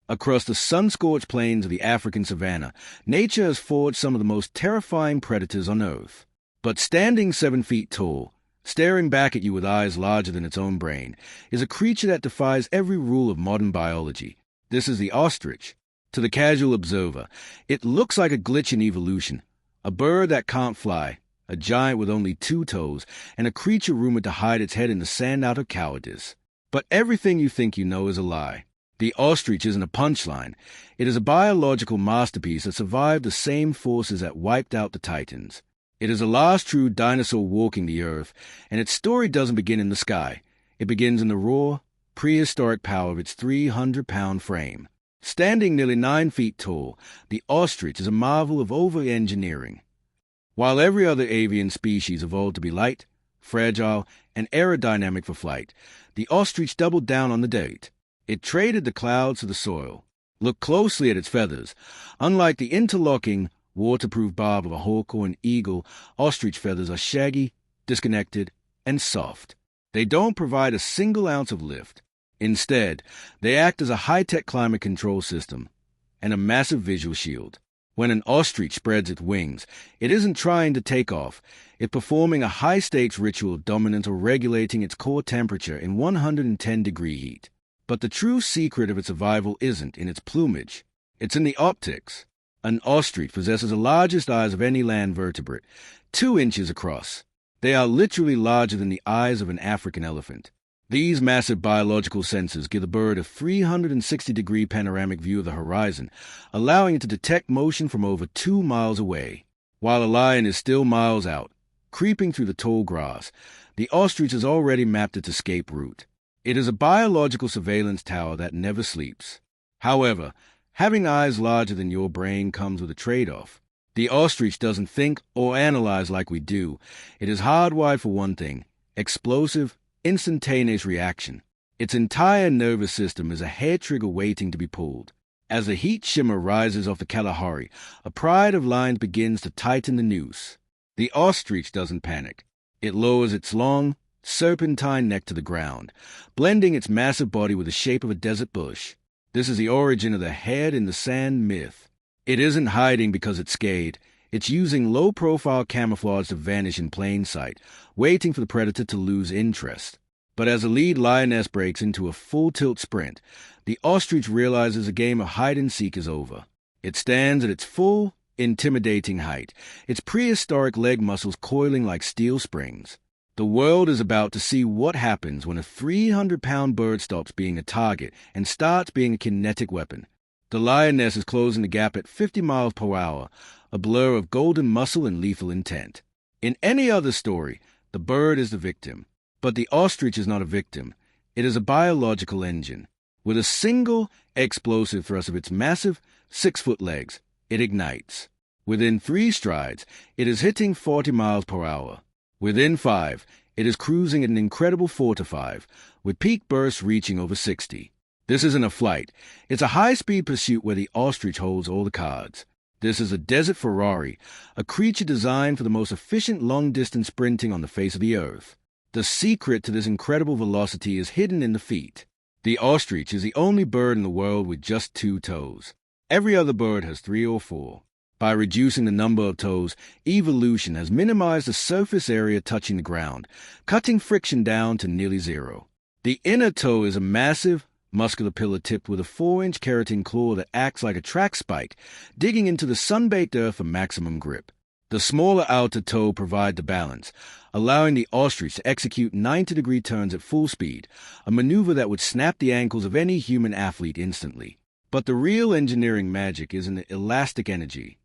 Across the sun-scorched plains of the African savanna, nature has forged some of the most terrifying predators on Earth. But standing 7 feet tall, staring back at you with eyes larger than its own brain, is a creature that defies every rule of modern biology. This is the ostrich. To the casual observer, it looks like a glitch in evolution, a bird that can't fly, a giant with only 2 toes, and a creature rumored to hide its head in the sand out of cowardice. But everything you think you know is a lie. The ostrich isn't a punchline. It is a biological masterpiece that survived the same forces that wiped out the titans. It is the last true dinosaur walking the earth, and its story doesn't begin in the sky. It begins in the raw, prehistoric power of its 300-pound frame. Standing nearly 9 feet tall, the ostrich is a marvel of over-engineering. While every other avian species evolved to be light, fragile, and aerodynamic for flight, the ostrich doubled down on the date. It traded the clouds for the soil. Look closely at its feathers. Unlike the interlocking, waterproof barb of a hawk or an eagle, ostrich feathers are shaggy, disconnected, and soft. They don't provide a single ounce of lift. Instead, they act as a high-tech climate control system and a massive visual shield. When an ostrich spreads its wings, it isn't trying to take off. It's performing a high-stakes ritual of dominance or regulating its core temperature in 110-degree heat. But the true secret of its survival isn't in its plumage. It's in the optics. An ostrich possesses the largest eyes of any land vertebrate, 2 inches across. They are literally larger than the eyes of an African elephant. These massive biological sensors give the bird a 360-degree panoramic view of the horizon, allowing it to detect motion from over 2 miles away. While a lion is still miles out, creeping through the tall grass, the ostrich has already mapped its escape route. It is a biological surveillance tower that never sleeps. However, having eyes larger than your brain comes with a trade-off. The ostrich doesn't think or analyze like we do. It is hardwired for one thing: explosive, instantaneous reaction. Its entire nervous system is a hair trigger waiting to be pulled. As the heat shimmer rises off the Kalahari, a pride of lines begins to tighten the noose. The ostrich doesn't panic. It lowers its long, serpentine neck to the ground, blending its massive body with the shape of a desert bush. This is the origin of the head in the sand myth. It isn't hiding because it's scared. It's using low-profile camouflage to vanish in plain sight, waiting for the predator to lose interest. But as the lead lioness breaks into a full-tilt sprint, the ostrich realizes the game of hide-and-seek is over. It stands at its full, intimidating height, its prehistoric leg muscles coiling like steel springs. The world is about to see what happens when a 300-pound bird stops being a target and starts being a kinetic weapon. The lioness is closing the gap at 50 miles per hour, a blur of golden muscle and lethal intent. In any other story, the bird is the victim. But the ostrich is not a victim. It is a biological engine. With a single explosive thrust of its massive 6-foot legs, it ignites. Within 3 strides, it is hitting 40 miles per hour. Within 5, it is cruising at an incredible 4 to 5, with peak bursts reaching over 60. This isn't a flight. It's a high-speed pursuit where the ostrich holds all the cards. This is a desert Ferrari, a creature designed for the most efficient long-distance sprinting on the face of the earth. The secret to this incredible velocity is hidden in the feet. The ostrich is the only bird in the world with just 2 toes. Every other bird has 3 or 4. By reducing the number of toes, evolution has minimized the surface area touching the ground, cutting friction down to nearly 0. The inner toe is a massive, muscular pillar tipped with a 4-inch keratin claw that acts like a track spike, digging into the sun-baked earth for maximum grip. The smaller outer toe provides the balance, allowing the ostrich to execute 90-degree turns at full speed, a maneuver that would snap the ankles of any human athlete instantly. But the real engineering magic is in the elastic energy.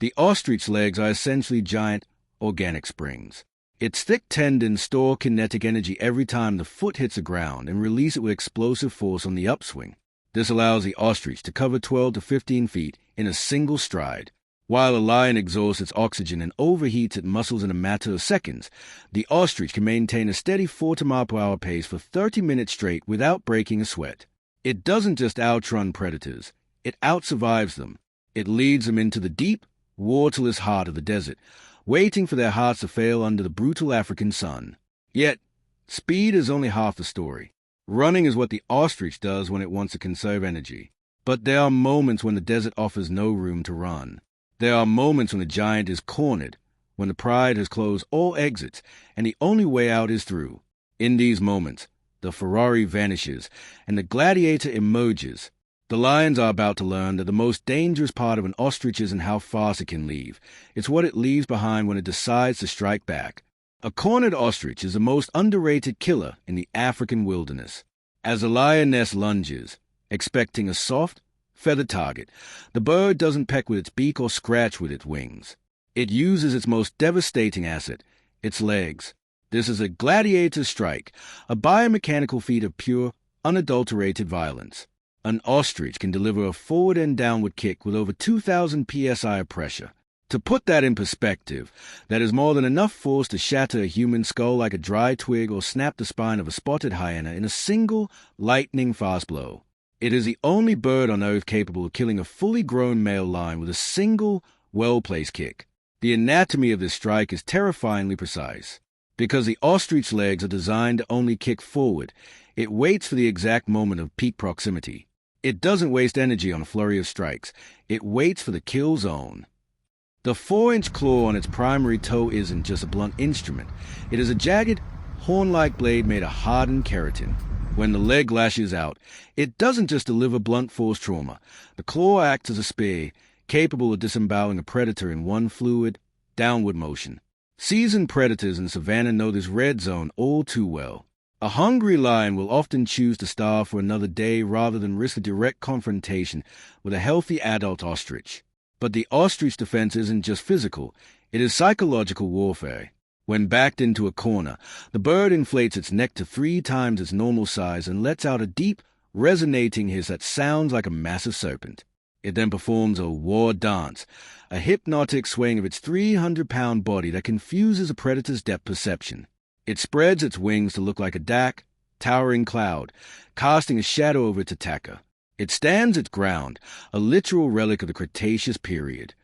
The ostrich legs are essentially giant organic springs. Its thick tendons store kinetic energy every time the foot hits the ground and release it with explosive force on the upswing. This allows the ostrich to cover 12 to 15 feet in a single stride. While a lion exhausts its oxygen and overheats its muscles in a matter of seconds, the ostrich can maintain a steady 40 mile per hour pace for 30 minutes straight without breaking a sweat. It doesn't just outrun predators, it outsurvives them. It leads them into the deep, waterless heart of the desert, waiting for their hearts to fail under the brutal African sun. Yet, speed is only half the story. Running is what the ostrich does when it wants to conserve energy. But there are moments when the desert offers no room to run. There are moments when the giant is cornered, when the pride has closed all exits, and the only way out is through. In these moments, the Ferrari vanishes, and the gladiator emerges. The lions are about to learn that the most dangerous part of an ostrich isn't how fast it can leave. It's what it leaves behind when it decides to strike back. A cornered ostrich is the most underrated killer in the African wilderness. As the lioness lunges, expecting a soft, feathered target, the bird doesn't peck with its beak or scratch with its wings. It uses its most devastating asset, its legs. This is a gladiator strike, a biomechanical feat of pure, unadulterated violence. An ostrich can deliver a forward and downward kick with over 2,000 psi of pressure. To put that in perspective, that is more than enough force to shatter a human skull like a dry twig or snap the spine of a spotted hyena in a single, lightning-fast blow. It is the only bird on Earth capable of killing a fully grown male lion with a single, well-placed kick. The anatomy of this strike is terrifyingly precise. Because the ostrich's legs are designed to only kick forward, it waits for the exact moment of peak proximity. It doesn't waste energy on a flurry of strikes. It waits for the kill zone. The 4-inch claw on its primary toe isn't just a blunt instrument. It is a jagged, horn-like blade made of hardened keratin. When the leg lashes out, it doesn't just deliver blunt force trauma. The claw acts as a spear, capable of disemboweling a predator in one fluid, downward motion. Seasoned predators in savanna know this red zone all too well. A hungry lion will often choose to starve for another day rather than risk a direct confrontation with a healthy adult ostrich. But the ostrich defense isn't just physical, it is psychological warfare. When backed into a corner, the bird inflates its neck to 3 times its normal size and lets out a deep, resonating hiss that sounds like a massive serpent. It then performs a war dance, a hypnotic swaying of its 300-pound body that confuses a predator's depth perception. It spreads its wings to look like a dark, towering cloud, casting a shadow over its attacker. It stands its ground, a literal relic of the Cretaceous period,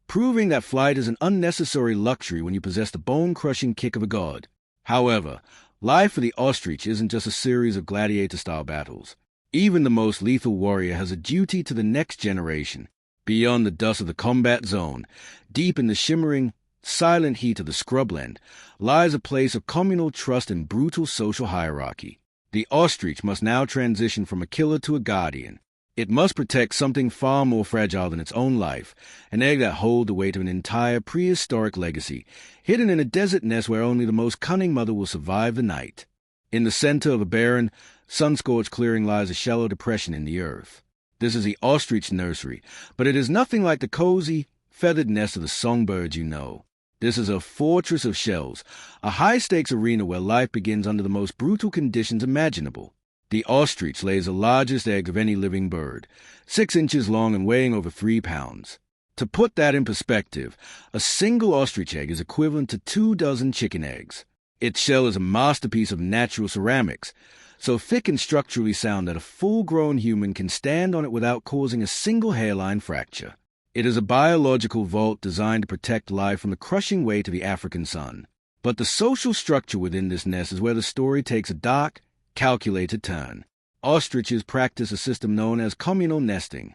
proving that flight is an unnecessary luxury when you possess the bone-crushing kick of a god. However, life for the ostrich isn't just a series of gladiator-style battles. Even the most lethal warrior has a duty to the next generation. Beyond the dust of the combat zone, deep in the shimmering, silent heat of the scrubland, lies a place of communal trust and brutal social hierarchy. The ostrich must now transition from a killer to a guardian. It must protect something far more fragile than its own life, an egg that holds the weight of an entire prehistoric legacy, hidden in a desert nest where only the most cunning mother will survive the night. In the center of a barren, sun-scorched clearing lies a shallow depression in the earth. This is the ostrich nursery, but it is nothing like the cozy, feathered nest of the songbirds you know. This is a fortress of shells, a high-stakes arena where life begins under the most brutal conditions imaginable. The ostrich lays the largest egg of any living bird, 6 inches long and weighing over 3 pounds. To put that in perspective, a single ostrich egg is equivalent to 2 dozen chicken eggs. Its shell is a masterpiece of natural ceramics, so thick and structurally sound that a full-grown human can stand on it without causing a single hairline fracture. It is a biological vault designed to protect life from the crushing weight of the African sun. But the social structure within this nest is where the story takes a dark, calculated turn. Ostriches practice a system known as communal nesting.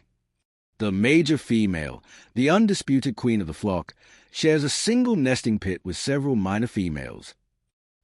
The major female, the undisputed queen of the flock, shares a single nesting pit with several minor females.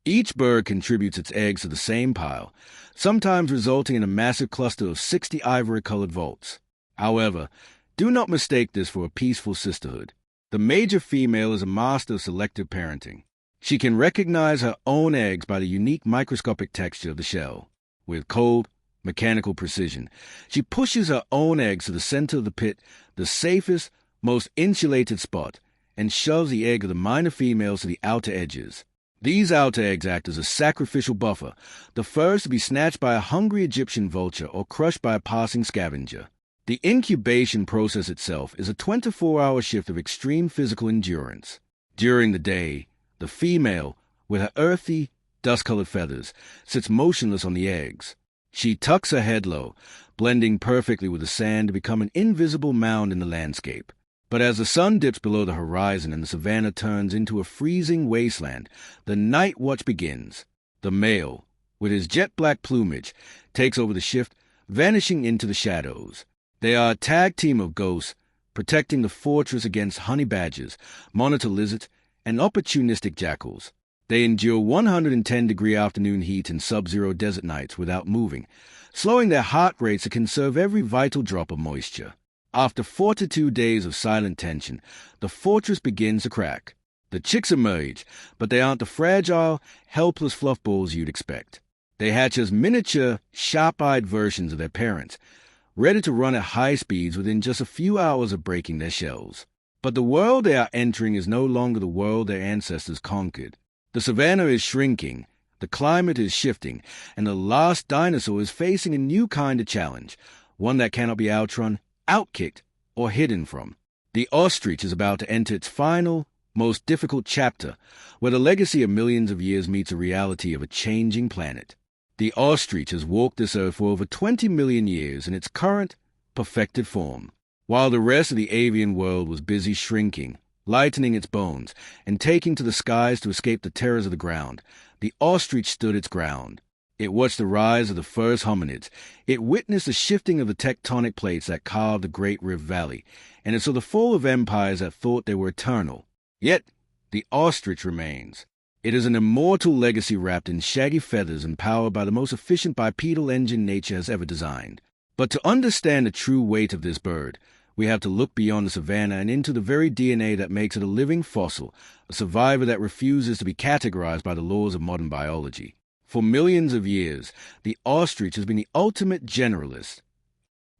Each bird contributes its eggs to the same pile, sometimes resulting in a massive cluster of 60 ivory-colored vaults. However, do not mistake this for a peaceful sisterhood. The major female is a master of selective parenting. She can recognize her own eggs by the unique microscopic texture of the shell. With cold, mechanical precision, she pushes her own eggs to the center of the pit, the safest, most insulated spot, and shoves the egg of the minor females to the outer edges. These outer eggs act as a sacrificial buffer, the first to be snatched by a hungry Egyptian vulture or crushed by a passing scavenger. The incubation process itself is a 24-hour shift of extreme physical endurance. During the day, the female, with her earthy, dust-colored feathers, sits motionless on the eggs. She tucks her head low, blending perfectly with the sand to become an invisible mound in the landscape. But as the sun dips below the horizon and the savanna turns into a freezing wasteland, the night watch begins. The male, with his jet-black plumage, takes over the shift, vanishing into the shadows. They are a tag team of ghosts, protecting the fortress against honey badgers, monitor lizards, and opportunistic jackals. They endure 110-degree afternoon heat and sub-zero desert nights without moving, slowing their heart rates to conserve every vital drop of moisture. After 42 days of silent tension, the fortress begins to crack. The chicks emerge, but they aren't the fragile, helpless fluff balls you'd expect. They hatch as miniature, sharp-eyed versions of their parents, ready to run at high speeds within just a few hours of breaking their shells. But the world they are entering is no longer the world their ancestors conquered. The savanna is shrinking, the climate is shifting, and the last dinosaur is facing a new kind of challenge, one that cannot be outrun, outkicked, or hidden from. The ostrich is about to enter its final, most difficult chapter, where the legacy of millions of years meets the reality of a changing planet. The ostrich has walked this earth for over 20 million years in its current, perfected form. While the rest of the avian world was busy shrinking, lightening its bones, and taking to the skies to escape the terrors of the ground, the ostrich stood its ground. It watched the rise of the first hominids. It witnessed the shifting of the tectonic plates that carved the Great Rift Valley, and it saw the fall of empires that thought they were eternal. Yet, the ostrich remains. It is an immortal legacy wrapped in shaggy feathers and powered by the most efficient bipedal engine nature has ever designed. But to understand the true weight of this bird, we have to look beyond the savanna and into the very DNA that makes it a living fossil, a survivor that refuses to be categorized by the laws of modern biology. For millions of years, the ostrich has been the ultimate generalist.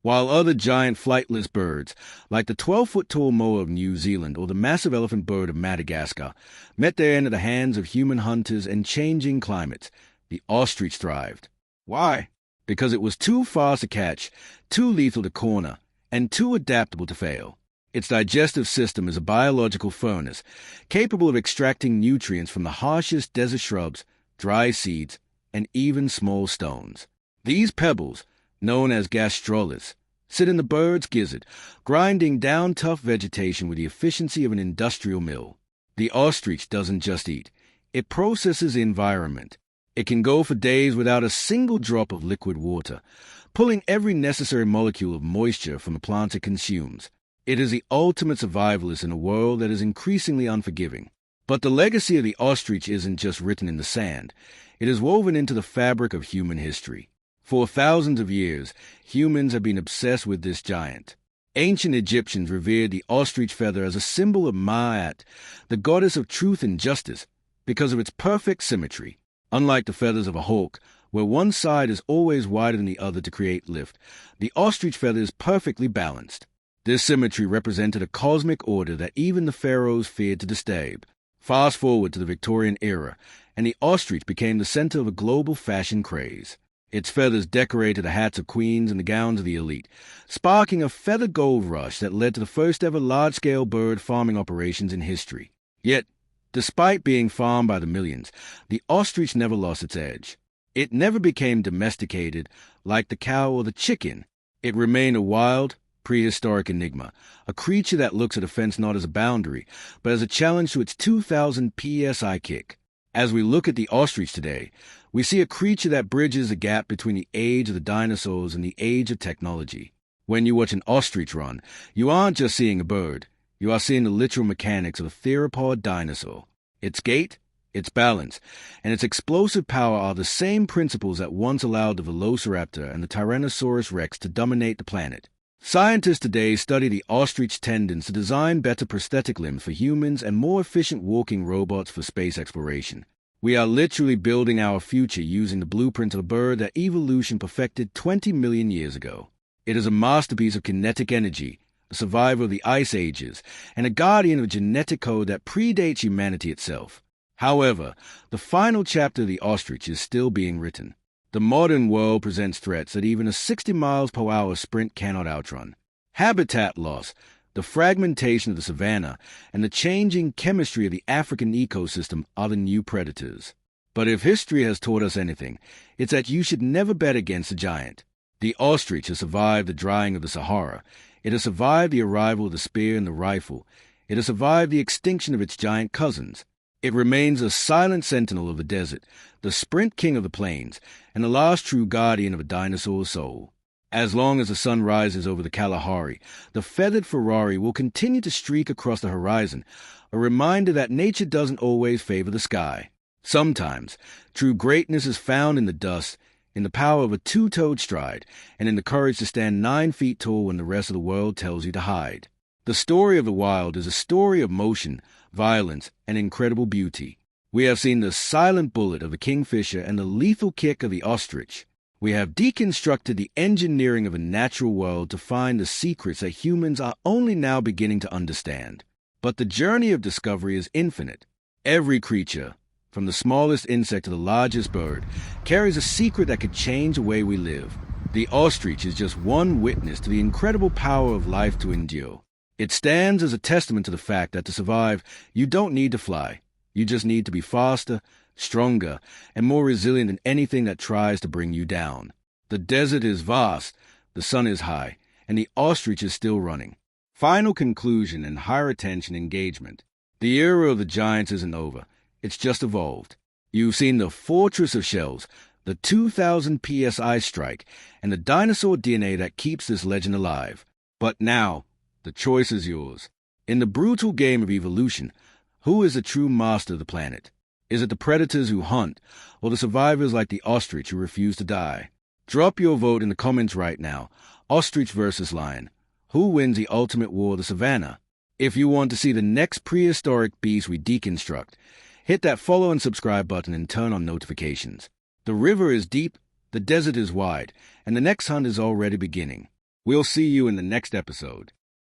While other giant flightless birds, like the 12-foot-tall moa of New Zealand or the massive elephant bird of Madagascar, met their end at the hands of human hunters and changing climates, the ostrich thrived. Why? Because it was too fast to catch, too lethal to corner, and too adaptable to fail. Its digestive system is a biological furnace, capable of extracting nutrients from the harshest desert shrubs, dry seeds, and even small stones. These pebbles, known as gastroliths, sit in the bird's gizzard, grinding down tough vegetation with the efficiency of an industrial mill. The ostrich doesn't just eat. It processes the environment. It can go for days without a single drop of liquid water, pulling every necessary molecule of moisture from the plants it consumes. It is the ultimate survivalist in a world that is increasingly unforgiving. But the legacy of the ostrich isn't just written in the sand. It is woven into the fabric of human history. For thousands of years, humans have been obsessed with this giant. Ancient Egyptians revered the ostrich feather as a symbol of Ma'at, the goddess of truth and justice, because of its perfect symmetry. Unlike the feathers of a hawk, where one side is always wider than the other to create lift, the ostrich feather is perfectly balanced. This symmetry represented a cosmic order that even the pharaohs feared to disturb. Fast forward to the Victorian era, and the ostrich became the center of a global fashion craze. Its feathers decorated the hats of queens and the gowns of the elite, sparking a feather gold rush that led to the first-ever large-scale bird farming operations in history. Yet, despite being farmed by the millions, the ostrich never lost its edge. It never became domesticated like the cow or the chicken. It remained a wild, prehistoric enigma, a creature that looks at a fence not as a boundary, but as a challenge to its 2,000 psi kick. As we look at the ostrich today, we see a creature that bridges the gap between the age of the dinosaurs and the age of technology. When you watch an ostrich run, you aren't just seeing a bird. You are seeing the literal mechanics of a theropod dinosaur. Its gait, its balance, and its explosive power are the same principles that once allowed the velociraptor and the Tyrannosaurus rex to dominate the planet. Scientists today study the ostrich tendons to design better prosthetic limbs for humans and more efficient walking robots for space exploration. We are literally building our future using the blueprint of a bird that evolution perfected 20 million years ago. It is a masterpiece of kinetic energy, a survivor of the ice ages, and a guardian of a genetic code that predates humanity itself. However, the final chapter of the ostrich is still being written. The modern world presents threats that even a 60 miles per hour sprint cannot outrun. Habitat loss, the fragmentation of the savanna, and the changing chemistry of the African ecosystem are the new predators. But if history has taught us anything, it's that you should never bet against a giant. The ostrich has survived the drying of the Sahara. It has survived the arrival of the spear and the rifle. It has survived the extinction of its giant cousins. It remains a silent sentinel of the desert, the sprint king of the plains, and the last true guardian of a dinosaur's soul. As long as the sun rises over the Kalahari, the feathered Ferrari will continue to streak across the horizon, a reminder that nature doesn't always favor the sky. Sometimes, true greatness is found in the dust, in the power of a two-toed stride, and in the courage to stand 9 feet tall when the rest of the world tells you to hide. The story of the wild is a story of motion, violence, and incredible beauty. We have seen the silent bullet of the kingfisher and the lethal kick of the ostrich. We have deconstructed the engineering of a natural world to find the secrets that humans are only now beginning to understand. But the journey of discovery is infinite. Every creature, from the smallest insect to the largest bird, carries a secret that could change the way we live. The ostrich is just one witness to the incredible power of life to endure. It stands as a testament to the fact that to survive, you don't need to fly. You just need to be faster, stronger, and more resilient than anything that tries to bring you down. The desert is vast, the sun is high, and the ostrich is still running. Final conclusion and higher attention engagement. The era of the giants isn't over. It's just evolved. You've seen the fortress of shells, the 2,000 psi strike, and the dinosaur DNA that keeps this legend alive. But now, the choice is yours. In the brutal game of evolution, who is the true master of the planet? Is it the predators who hunt, or the survivors like the ostrich who refuse to die? Drop your vote in the comments right now. Ostrich versus lion. Who wins the ultimate war of the savannah? If you want to see the next prehistoric beast we deconstruct, hit that follow and subscribe button and turn on notifications. The river is deep, the desert is wide, and the next hunt is already beginning. We'll see you in the next episode.